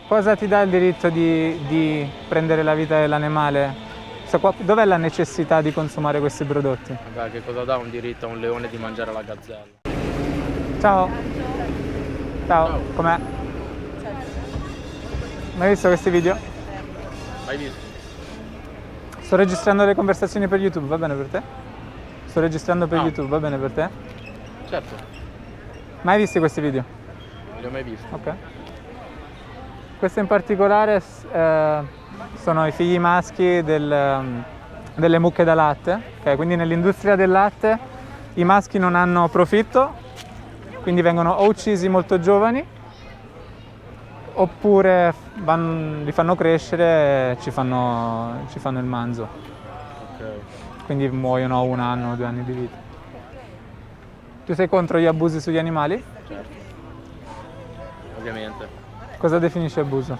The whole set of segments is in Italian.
cosa ti dà il diritto di prendere la vita dell'animale? Dov'è la necessità di consumare questi prodotti? Vabbè, che cosa dà un diritto a un leone di mangiare la gazzella? Ciao. Ciao, com'è? Mai visto questi video? Hai visto? Sto registrando le conversazioni per YouTube, va bene per te? Sto registrando per YouTube, va bene per te? Certo, Mai visti questi video? non li ho mai visti. Ok. Questo in particolare sono i figli maschi delle mucche da latte, okay? Quindi nell'industria del latte i maschi non hanno profitto, quindi vengono o uccisi molto giovani oppure li fanno crescere e ci fanno il manzo. Ok. Quindi muoiono a 1 anno o 2 anni di vita. Tu sei contro gli abusi sugli animali? Certo. Ovviamente. Cosa definisci abuso?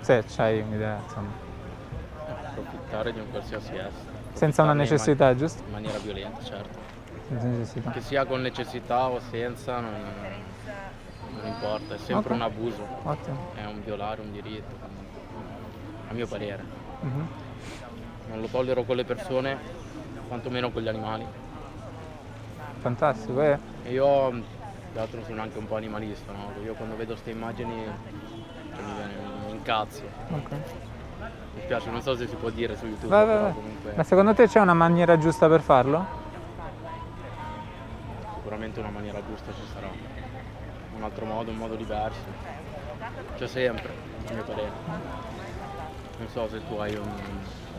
Se c'hai un'idea, insomma. Approfittare di un qualsiasi essere. Senza una necessità, giusto? In maniera violenta, certo. Senza necessità. Che sia con necessità o senza, non importa, è sempre Ok. un abuso. Ottimo. È un violare un diritto, a mio parere. Mhm. Non lo tollero con le persone, quantomeno con gli animali. Fantastico, E io, tra l'altro, sono anche un po' animalista, no? Io quando vedo queste immagini mi incazzo. Ok. Mi spiace, non so se si può dire su YouTube, Vai, vai, però vai. comunque Ma secondo te c'è una maniera giusta per farlo? sicuramente una maniera giusta ci sarà. Un altro modo, un modo diverso. C'è sempre, a mio parere. Non so se tu hai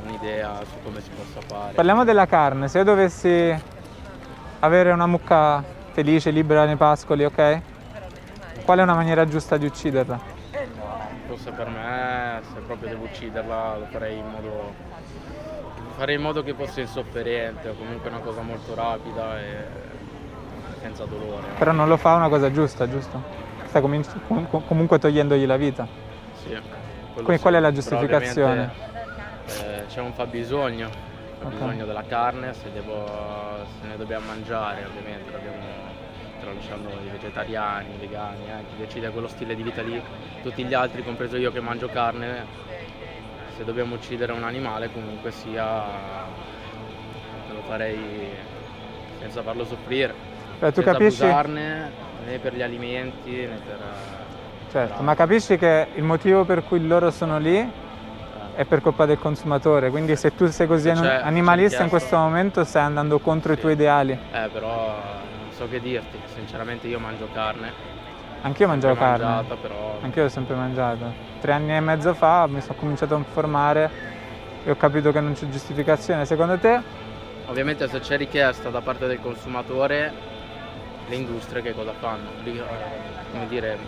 un'idea su come si possa fare. Parliamo della carne. Se io dovessi avere una mucca felice, libera nei pascoli, ok? Qual è una maniera giusta di ucciderla? Forse per me, se proprio devo ucciderla, lo farei in modo che fosse insofferente, o comunque una cosa molto rapida e senza dolore. Però non lo fa una cosa giusta, giusto? Stai comunque togliendogli la vita. Sì, Quindi qual è la giustificazione? C'è un fabbisogno della carne, se ne dobbiamo mangiare, ovviamente tralasciando i vegetariani, i vegani, chi decide quello stile di vita lì, tutti gli altri, compreso io che mangio carne, se dobbiamo uccidere un animale comunque sia, lo farei senza farlo soffrire, Tu senza capisci? abusarne né per gli alimenti né per... Certo, ma capisci che il motivo per cui loro sono lì è per colpa del consumatore, quindi se tu sei così animalista in questo momento stai andando contro i tuoi ideali. Però non so che dirti, sinceramente io mangio carne. Anch'io mangiavo carne, mangiata, però... anch'io l'ho sempre mangiata. 3 anni e mezzo fa mi sono cominciato a informare e ho capito che non c'è giustificazione. Secondo te? Ovviamente se c'è richiesta da parte del consumatore, le industrie che cosa fanno? Come dire,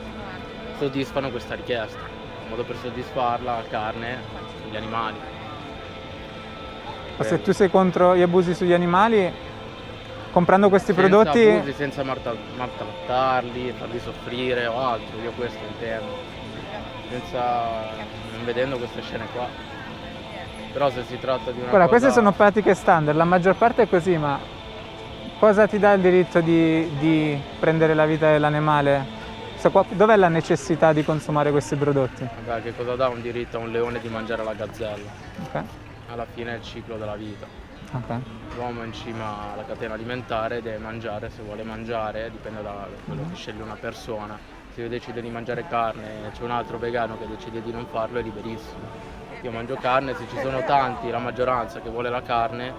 soddisfano questa richiesta. Un modo per soddisfarla, la carne, sugli animali. Ma se tu sei contro gli abusi sugli animali, comprando questi prodotti... Abusi, senza maltrattarli, farli soffrire o altro, io questo intendo. Non vedendo queste scene qua. Però se si tratta di una Guarda, cosa... queste sono pratiche standard, la maggior parte è così, ma cosa ti dà il diritto di prendere la vita dell'animale? Dov'è la necessità di consumare questi prodotti? Vabbè, che cosa dà un diritto a un leone di mangiare la gazzella? Ok. Alla fine è il ciclo della vita. Ok. L'uomo è in cima alla catena alimentare, deve mangiare se vuole mangiare, dipende da quello che sceglie una persona. Se io decido di mangiare carne e c'è un altro vegano che decide di non farlo, è liberissimo. Io mangio carne, se ci sono tanti, la maggioranza che vuole la carne,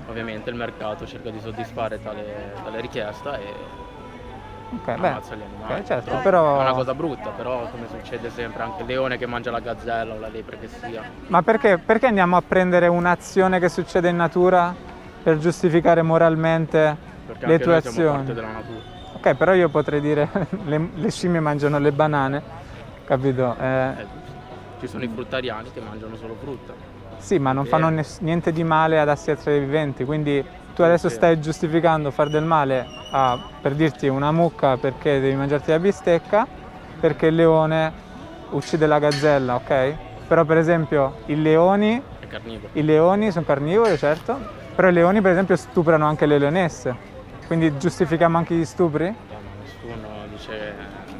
ovviamente il mercato cerca di soddisfare tale richiesta e ammazza gli animali. Okay, certo, però... È una cosa brutta, però come succede sempre, anche il leone che mangia la gazzella o la lepre che sia. Ma perché andiamo a prendere un'azione che succede in natura per giustificare moralmente Perché le anche tue noi siamo azioni? parte della natura. Ok, però io potrei dire le scimmie mangiano le banane, capito? Ci sono i fruttariani che mangiano solo frutta. Sì, ma non fanno niente di male ad altri esseri viventi, quindi tu adesso stai giustificando far del male a, per dirti, una mucca perché devi mangiarti la bistecca, perché il leone uccide la gazzella, ok? Però per esempio i leoni sono carnivori, certo, però i leoni per esempio stuprano anche le leonesse, quindi giustifichiamo anche gli stupri? Ma nessuno dice,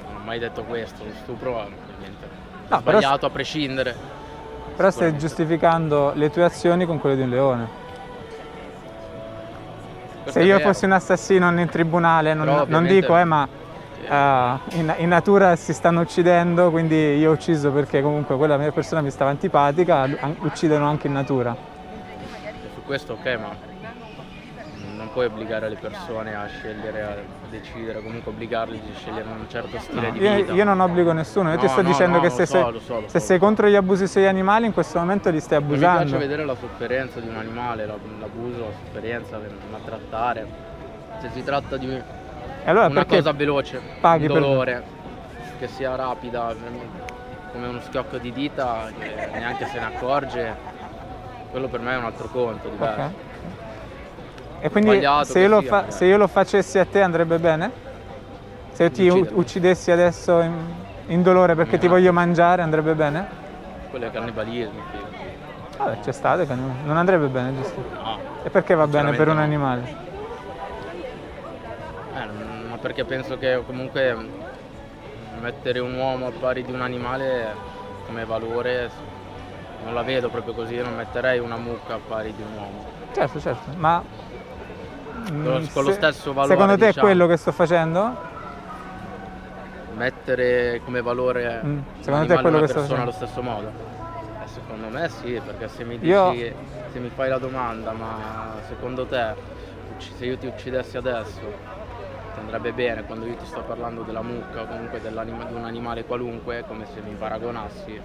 non ho mai detto questo, lo stupro ovviamente è No, però sbagliato a prescindere. stai Sicuramente. giustificando le tue azioni con quelle di un leone. Questo Se è io vero. fossi un assassino in tribunale, Però non ovviamente- dico, ma in natura si stanno uccidendo, quindi io ho ucciso perché comunque quella mia persona mi stava antipatica, uccidono anche in natura. Su questo ok, ma non puoi obbligare le persone a scegliere, a decidere, comunque obbligarli a scegliere un certo stile di vita. Io non obbligo nessuno, io ti sto dicendo che se sei contro gli abusi sugli animali, in questo momento li stai Non mi abusando. piace vedere la sofferenza di un animale, l'abuso, la sofferenza, maltrattare. Se si tratta di E allora una perché cosa veloce, paghi un per- dolore, che sia rapida, come uno schiocco di dita, che neanche se ne accorge, quello per me è un altro conto, diverso. Ok. E quindi Sbagliato se che io, sia, se io lo facessi a te andrebbe bene? Se io ti Uccidermi. uccidessi adesso in dolore perché ti No. voglio mangiare andrebbe bene? Quello è cannibalismo, figlio. Vabbè, c'è stato che non andrebbe bene, giusto? No. E perché va bene per un Sinceramente animale? Ma perché penso che comunque mettere un uomo a pari di un animale come valore non la vedo proprio così, io non metterei una mucca a pari di un uomo. Certo, ma Con lo stesso valore, secondo te è diciamo. quello che sto facendo? Mettere come valore un secondo te è animale quello una che sto persona facendo? allo stesso modo? Secondo me sì, perché se mi dici, Io- se mi fai la domanda, ma secondo te se io ti uccidessi adesso ti andrebbe bene quando io ti sto parlando della mucca o comunque di un animale qualunque, è come se mi paragonassi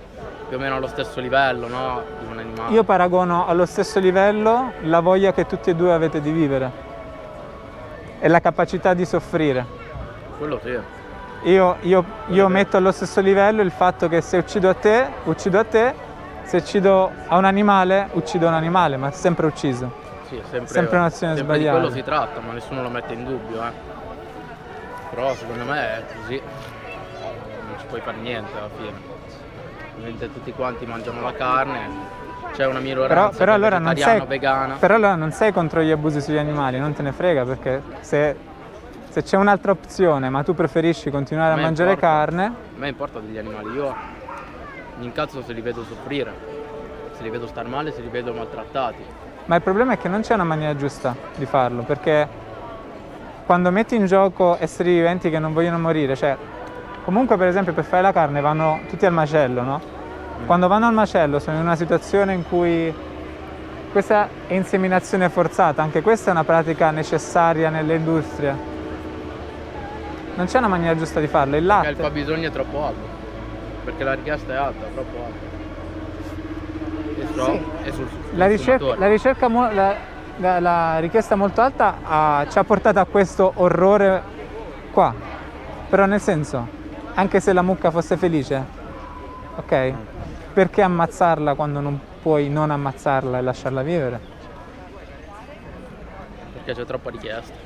più o meno allo stesso livello, no? Di un animale. Io paragono allo stesso livello la voglia che tutti e due avete di vivere e la capacità di soffrire. Quello sì. Io metto allo stesso livello il fatto che se uccido a te, se uccido a un animale, uccido un animale, ma sempre ucciso. Sì, è Sempre un'azione sempre sbagliata. di quello si tratta, ma nessuno lo mette in dubbio, Però secondo me è così, non ci puoi fare niente alla fine. Ovviamente tutti quanti mangiano la carne, c'è una minoranza Però che è allora non vegetariana sei, o vegana. però allora non sei contro gli abusi sugli animali, non te ne frega, perché se c'è un'altra opzione, ma tu preferisci continuare a me mangiare importa. carne, A me importa degli animali, io mi incazzo se li vedo soffrire, se li vedo star male, se li vedo maltrattati. ma il problema è che non c'è una maniera giusta di farlo, perché quando metti in gioco esseri viventi che non vogliono morire, cioè comunque per esempio per fare la carne vanno tutti al macello, no? Quando vanno al macello sono in una situazione in cui questa è inseminazione forzata, anche questa è una pratica necessaria nelle industrie. Non c'è una maniera giusta di farlo, il Perché il latte. fabbisogno è troppo alto, perché la richiesta è alta, troppo alta. Sì. E sul La consumatore. ricerca, la richiesta molto alta ci ha portato a questo orrore qua. Però nel senso, anche se la mucca fosse felice, ok? Perché ammazzarla quando non puoi non ammazzarla e lasciarla vivere? Perché c'è troppa richiesta.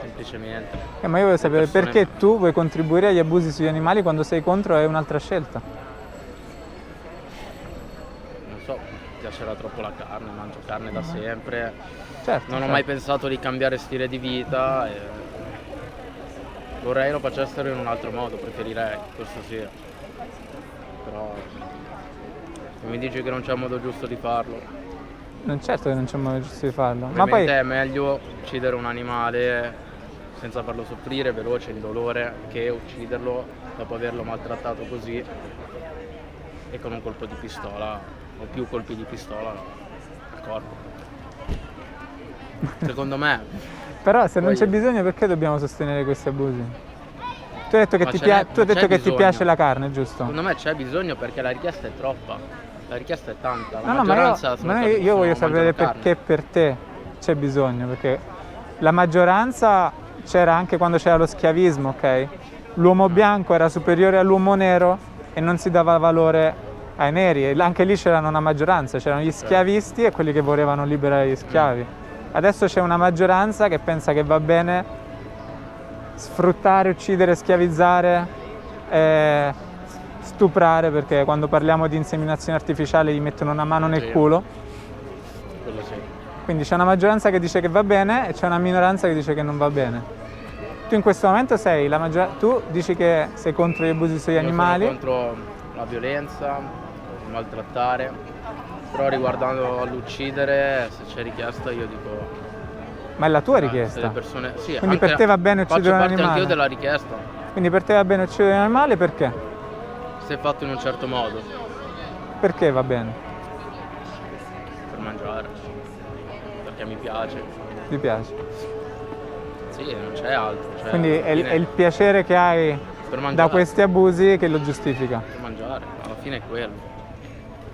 Semplicemente. Ma io voglio sapere persone- perché tu vuoi contribuire agli abusi sugli animali quando sei contro è un'altra scelta. Non so, mi piacerà troppo la carne, mangio carne da sempre. Certo. Non ho certo. mai pensato di cambiare stile di vita e vorrei lo facessero in un altro modo, preferirei, questo sì. Però se mi dici che non c'è un modo giusto di farlo, Certo che non c'è modo giusto di farlo. Ma ovviamente poi è meglio uccidere un animale senza farlo soffrire, veloce, indolore, che ucciderlo dopo averlo maltrattato così e con un colpo di pistola o più colpi di pistola al corpo. Secondo me. però se non Poi- c'è bisogno perché dobbiamo sostenere questi abusi? Tu hai detto che, Ma ti, ce n'è- tu hai detto c'è che ti bisogno. piace la carne, giusto? Secondo me c'è bisogno perché la richiesta è troppa. La richiesta è tanta. La No, ma maggioranza sono quelli che io voglio mangiano sapere carne. perché per te c'è bisogno, perché la maggioranza c'era anche quando c'era lo schiavismo, ok? L'uomo bianco era superiore all'uomo nero e non si dava valore ai neri, e anche lì c'erano una maggioranza, c'erano gli schiavisti e quelli che volevano liberare gli schiavi. Adesso c'è una maggioranza che pensa che va bene sfruttare, uccidere, schiavizzare, stuprare, perché quando parliamo di inseminazione artificiale gli mettono una mano nel Sì. culo. Quello sì. Quindi c'è una maggioranza che dice che va bene e c'è una minoranza che dice che non va bene. tu in questo momento sei tu dici che sei contro gli abusi sugli animali. Sono contro la violenza, il maltrattare, però riguardando all'uccidere, se c'è richiesta io dico... Ma è la tua se le richiesta? persone, sì, Quindi per te va bene uccidere un Faccio parte animale? anch'io della richiesta, Quindi per te va bene uccidere un animale perché? se fatto in un certo modo, Perché va bene? per mangiare, perché mi piace. Ti piace? Sì, non c'è altro. Cioè, Quindi alla fine è il piacere che hai per da mangiare, questi abusi che lo giustifica. per mangiare, alla fine è quello.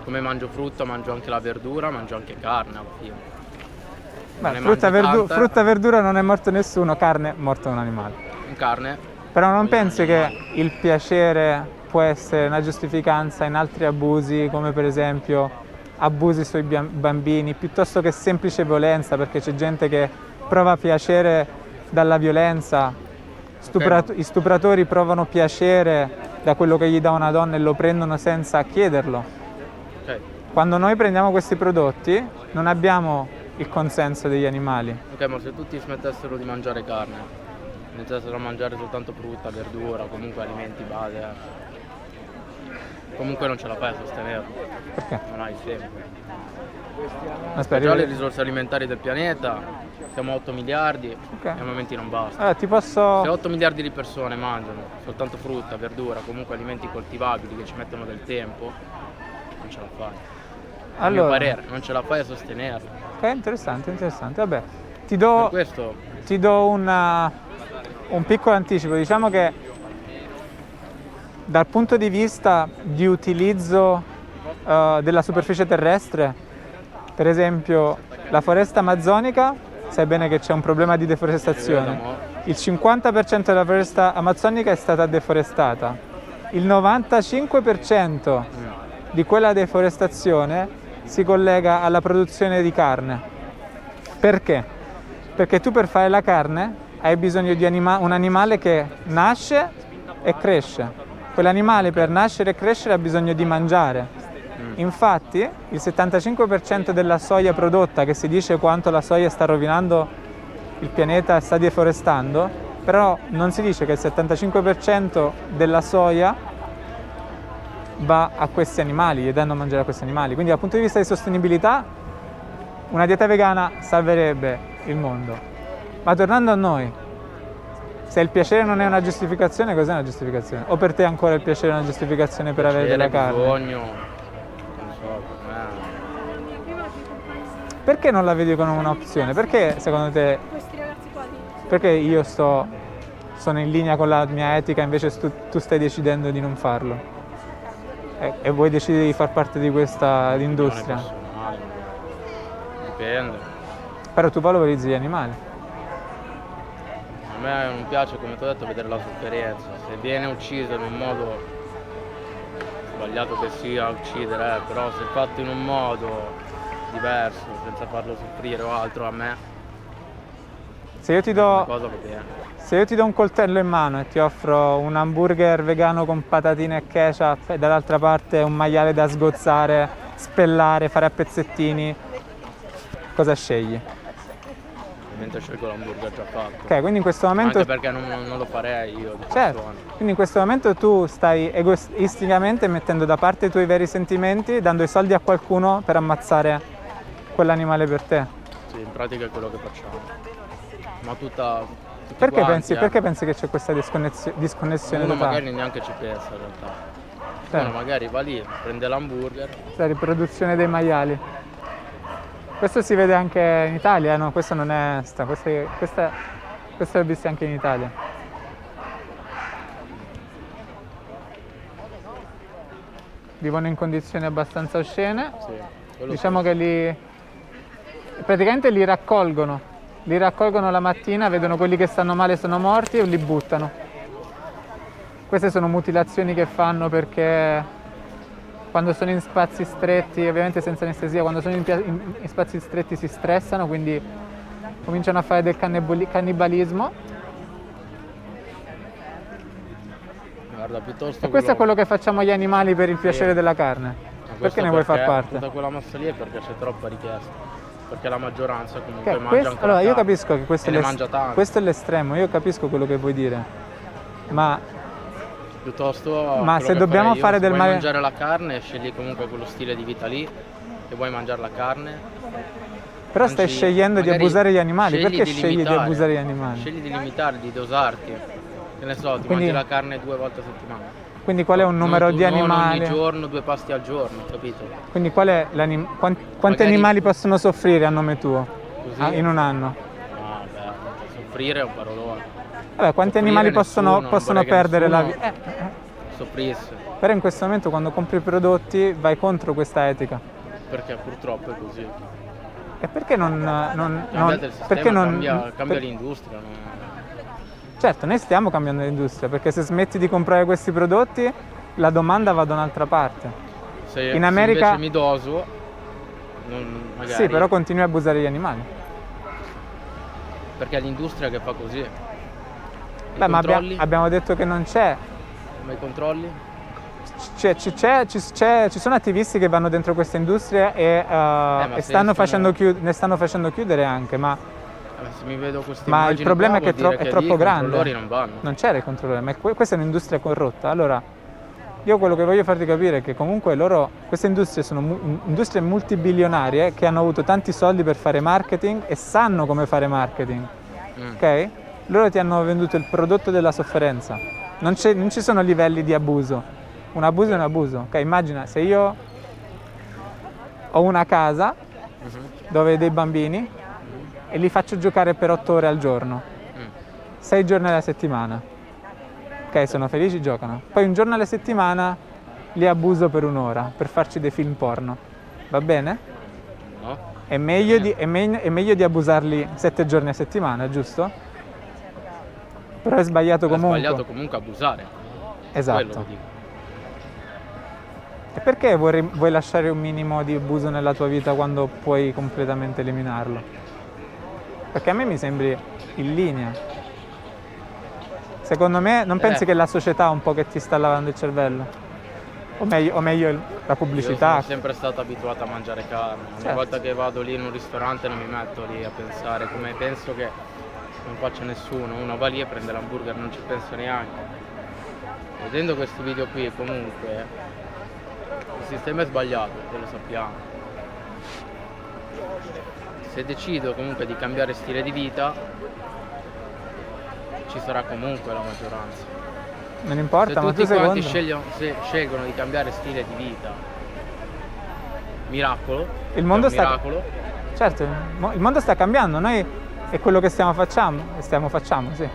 Come mangio frutta, mangio anche la verdura, mangio anche carne alla fine. Beh, Ne frutta, mangi tanta. frutta, verdura non è morto nessuno, carne è morto un animale. In carne, Però non Voglio pensi che animali. il piacere può essere una giustificanza in altri abusi, come per esempio abusi sui bambini, piuttosto che semplice violenza, perché c'è gente che prova piacere dalla violenza, i stupratori provano piacere da quello che gli dà una donna e lo prendono senza chiederlo. ok, Quando noi prendiamo questi prodotti non abbiamo il consenso degli animali. ok, ma se tutti smettessero di mangiare carne, iniziassero a mangiare soltanto frutta, verdura, comunque alimenti base, comunque non ce la fai a sostenerlo, Perché? non hai il tempo. Aspetta, Già le risorse alimentari del pianeta, siamo a 8 miliardi Ok. e a momenti non basta. Allora, ti posso... Se 8 miliardi di persone mangiano soltanto frutta, verdura, comunque alimenti coltivabili che ci mettono del tempo, non ce la fai. A mio Allora, parere, non ce la fai a sostenerlo. ok, interessante, interessante. Vabbè, ti Per do, questo ti do un piccolo anticipo. Diciamo che dal punto di vista di utilizzo della superficie terrestre, per esempio la foresta amazzonica, sai bene che c'è un problema di deforestazione. Il 50% della foresta amazzonica è stata deforestata. Il 95% di quella deforestazione si collega alla produzione di carne. Perché? Perché tu per fare la carne hai bisogno di un animale che nasce e cresce. Quell'animale per nascere e crescere ha bisogno di mangiare. Infatti il 75% della soia prodotta, che si dice quanto la soia sta rovinando il pianeta e sta deforestando, però non si dice che il 75% della soia va a questi animali, gli danno a mangiare a questi animali. Quindi dal punto di vista di sostenibilità una dieta vegana salverebbe il mondo. Ma tornando a noi, se il piacere non è una giustificazione, cos'è una giustificazione? O per te ancora il piacere è una giustificazione per avere della carne? bisogno, non so, per me. Perché non la vedi come un'opzione? Perché secondo te, Questi ragazzi qua perché io sono in linea con la mia etica invece tu stai decidendo di non farlo? E vuoi decidere di far parte di questa industria? Non è personale, dipende. Però tu valorizzi gli animali. A me non piace, come ti ho detto, vedere la sofferenza. Se viene ucciso in un modo sbagliato che sia uccidere, però se fatto in un modo diverso, senza farlo soffrire o altro, a me Se io ti è una do, cosa va bene. se io ti do un coltello in mano e ti offro un hamburger vegano con patatine e ketchup e dall'altra parte un maiale da sgozzare, spellare, fare a pezzettini, cosa scegli? Ovviamente scelgo l'hamburger già fatto. Ok, quindi in questo momento... Anche perché non lo farei io di Certo, persona. quindi in questo momento tu stai egoisticamente mettendo da parte i tuoi veri sentimenti, dando i soldi a qualcuno per ammazzare quell'animale per te. Sì, in pratica è quello che facciamo. Ma tutti Perché quanti, perché pensi che c'è questa disconnessione uno totale? magari neanche ci pensa in realtà. Certo. Uno magari va lì, prende l'hamburger. La riproduzione dei maiali. Questo si vede anche in Italia, no? Questo non è questa l'ho vista anche in Italia. Vivono in condizioni abbastanza oscene. Sì, quello Diciamo che praticamente li raccolgono la mattina, vedono quelli che stanno male, sono morti e li buttano. Queste sono mutilazioni che fanno perché quando sono in spazi stretti, ovviamente senza anestesia, quando sono in spazi stretti si stressano, quindi cominciano a fare del cannibalismo. Guarda, piuttosto E questo è quello che facciamo agli animali per il piacere Sì. della carne. Ma questo Perché ne vuoi far parte? Tutta quella massa lì è perché c'è troppa richiesta. perché la maggioranza comunque Ok, mangia ancora allora io carne. capisco che questo E è ne mangia tanto. questo è l'estremo, io capisco quello che vuoi dire, ma Piuttosto Ma quello se che dobbiamo farei io, fare se del vuoi male- mangiare la carne, scegli comunque quello stile di vita lì, e vuoi mangiare la carne, però stai mangi- scegliendo di magari abusare gli animali, scegli perché di scegli di limitare, abusare gli animali? Scegli di limitare, di dosarti. Che ne so, ti Quindi- mangi la carne 2 volte a settimana. Quindi qual è un numero di Non animali? ogni giorno 2 pasti al giorno, capito? Quindi qual è quanti Magari- animali possono soffrire a nome tuo Così. in un anno? No, beh, soffrire è un parolone. Vabbè, quanti Soffrire animali nessuno, non possono vorrei che perdere la nessuno vita? soffrisse, Però in questo momento quando compri prodotti vai contro questa etica. perché purtroppo è così. E perché Cambiate il sistema, perché non cambia per- l'industria. Certo, noi stiamo cambiando l'industria, perché se smetti di comprare questi prodotti, la domanda va da un'altra parte. Se, In se America- invece mi doso, magari, Sì, però continui a abusare gli animali. perché è l'industria che fa così. I Beh, ma controlli? abbiamo detto che non c'è. Ma i controlli? Ci sono attivisti che vanno dentro questa industria e se stanno sono- ne stanno facendo chiudere anche, ma Se mi vedo queste Ma il immagini problema qua, è che vuol dire è lì troppo i grande. controllori non vanno. non c'era il controllore, ma questa è un'industria corrotta. Allora, io quello che voglio farti capire è che comunque queste industrie sono industrie multibilionarie che hanno avuto tanti soldi per fare marketing e sanno come fare marketing, ok? Loro ti hanno venduto il prodotto della sofferenza. Non ci sono livelli di abuso. Un abuso è un abuso, ok? Immagina se io ho una casa dove ho dei bambini e li faccio giocare per 8 ore al giorno, 6 giorni alla settimana. Ok, sono felici, giocano. Poi un giorno alla settimana li abuso per un'ora per farci dei film porno. Va bene? No? È meglio di abusarli 7 giorni a settimana, giusto? Però è sbagliato È comunque. sbagliato comunque abusare. Esatto. Quello che dico. E perché vuoi lasciare un minimo di abuso nella tua vita quando puoi completamente eliminarlo? Perché a me mi sembri in linea. Secondo me, non pensi che la società un po' che ti sta lavando il cervello? O meglio la pubblicità? Io sono sempre stato abituato a mangiare carne. Ogni Certo. volta che vado lì in un ristorante non mi metto lì a pensare come penso che non faccia nessuno. Uno va lì e prende l'hamburger, non ci penso neanche. Vedendo questi video qui comunque il sistema è sbagliato, e lo sappiamo. Se decido comunque di cambiare stile di vita, ci sarà comunque la maggioranza. Non Se importa, ma tu tutti quanti secondo... scelgono di cambiare stile di vita, miracolo, Il mondo è un sta... miracolo, Certo, il mondo sta cambiando, noi è quello che stiamo facendo, sì. stiamo facendo.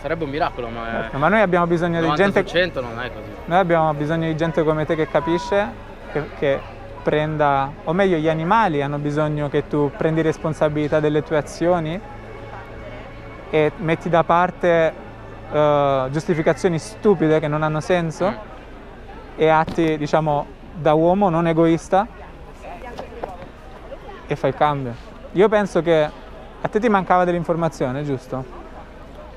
Sarebbe un miracolo, ma Ma noi abbiamo bisogno di gente... 90% non è così. Noi abbiamo bisogno di gente come te che capisce, che prenda, o meglio gli animali hanno bisogno che tu prendi responsabilità delle tue azioni e metti da parte giustificazioni stupide che non hanno senso e atti, diciamo, da uomo non egoista e fai il cambio. Io penso che a te ti mancava dell'informazione, giusto?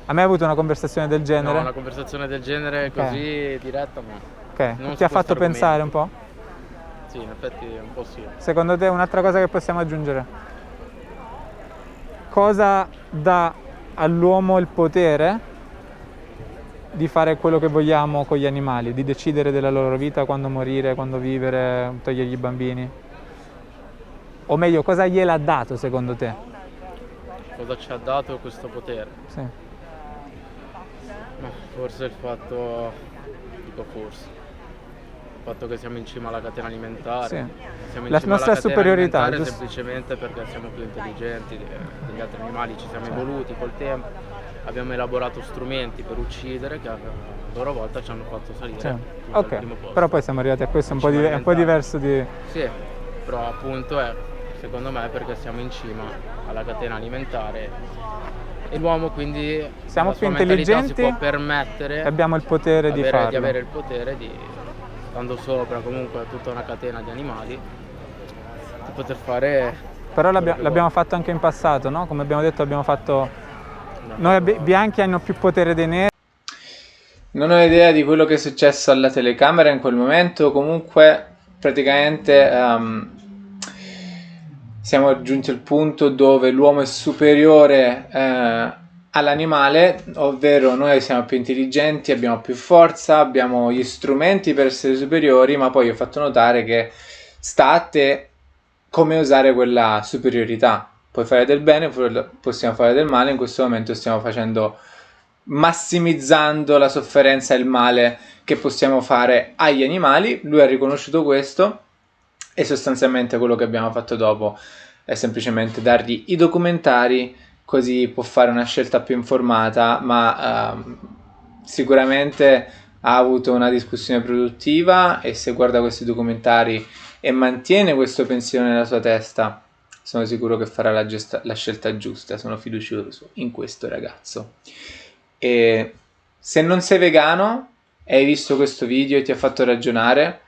A me hai avuto una conversazione del genere? No, una conversazione del genere così diretta no. Ok, Non ti su ha fatto questo pensare un argomento. po'? Sì, in effetti un po' sì. Secondo te un'altra cosa che possiamo aggiungere? Cosa dà all'uomo il potere di fare quello che vogliamo con gli animali, di decidere della loro vita, quando morire, quando vivere, togliergli i bambini? O meglio, cosa gliel'ha dato secondo te? Cosa ci ha dato questo potere? Sì. Ma forse il fatto, dico forse, il fatto che siamo in cima alla catena alimentare. Sì. Siamo in La cima alla nostra catena superiorità, alimentare giusto? semplicemente perché siamo più intelligenti degli altri animali, ci siamo evoluti col tempo, abbiamo elaborato strumenti per uccidere che a loro volta ci hanno fatto salire Sì. tutti al Ok, primo posto. però poi siamo arrivati a questo un po', Cima è un po' diverso di... Sì, però appunto è, secondo me, perché siamo in cima alla catena alimentare e l'uomo quindi Siamo la più sua mentalità intelligenti si può permettere e abbiamo il potere di farlo. di avere il potere di, stando sopra comunque a tutta una catena di animali, di poter fare. Però quello che l'abbiamo vuoi. fatto anche in passato, no? Come abbiamo detto abbiamo fatto... Noi bianchi hanno più potere dei neri. Non ho idea di quello che è successo alla telecamera in quel momento, comunque praticamente siamo giunti al punto dove l'uomo è superiore all'animale, ovvero noi siamo più intelligenti, abbiamo più forza, abbiamo gli strumenti per essere superiori, ma poi ho fatto notare che sta a te come usare quella superiorità. Puoi fare del bene, possiamo fare del male, in questo momento stiamo massimizzando la sofferenza e il male che possiamo fare agli animali. Lui ha riconosciuto questo e sostanzialmente quello che abbiamo fatto dopo è semplicemente dargli i documentari, così può fare una scelta più informata, ma sicuramente ha avuto una discussione produttiva, e se guarda questi documentari e mantiene questo pensiero nella sua testa, sono sicuro che farà la scelta giusta. Sono fiducioso in questo ragazzo. E se non sei vegano e hai visto questo video e ti ha fatto ragionare,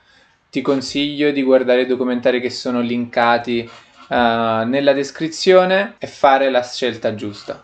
ti consiglio di guardare i documentari che sono linkati nella descrizione e fare la scelta giusta.